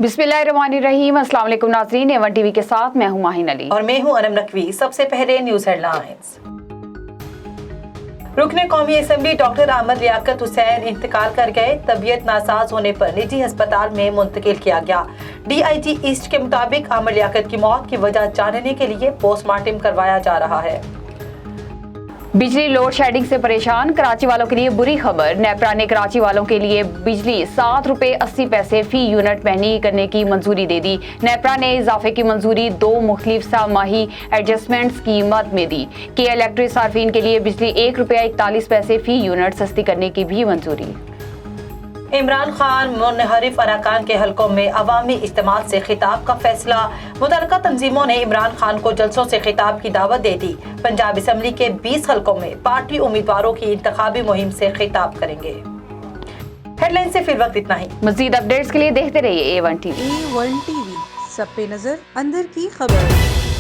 बिस्मिल्लाहिर्रहमानिर्रहीम। अस्सलाम वालेकुम नाज़रीन, एवन टीवी के साथ मैं हूं माहिन अली और मैं हूं अनम नकवी। सबसे पहले न्यूज़ हेडलाइंस। रुकने कौमी असम्बली डॉक्टर अहमद लियाकत हुसैन इंतकाल कर गए। तबीयत नासाज होने पर निजी अस्पताल में मुंतकिल किया गया। DIG ईस्ट के मुताबिक अहमद लियाकत की मौत की वजह जानने के लिए पोस्टमार्टम करवाया जा रहा है। बिजली लोड शेडिंग से परेशान कराची वालों के लिए बुरी खबर। नेपरा ने कराची वालों के लिए बिजली ₹7.80 फी यूनिट महंगी करने की मंजूरी दे दी। नेपरा ने इजाफे की मंजूरी 2 मुख्तलिफ सामाही एडजस्टमेंट कीमत में दी। के इलेक्ट्रिक सार्फिन के लिए बिजली ₹1.41 फी यूनिट सस्ती करने की भी मंजूरी। इमरान खान मुनहरिफ अरकान के हलकों में अवामी इज्तिमात से खिताब का फैसला। मुतल्लिका तंजीमों ने इमरान खान को जलसों से खिताब की दावत दे दी। पंजाब असम्बली के 20 हलकों में पार्टी उम्मीदवारों की इंतखाबी मुहिम से खिताब करेंगे। हेडलाइन से फिर वक्त इतना ही। मजीद अपडेट्स के लिए देखते रहिए A1 TV। A1 TV, सब पे नजर, अंदर की खबर।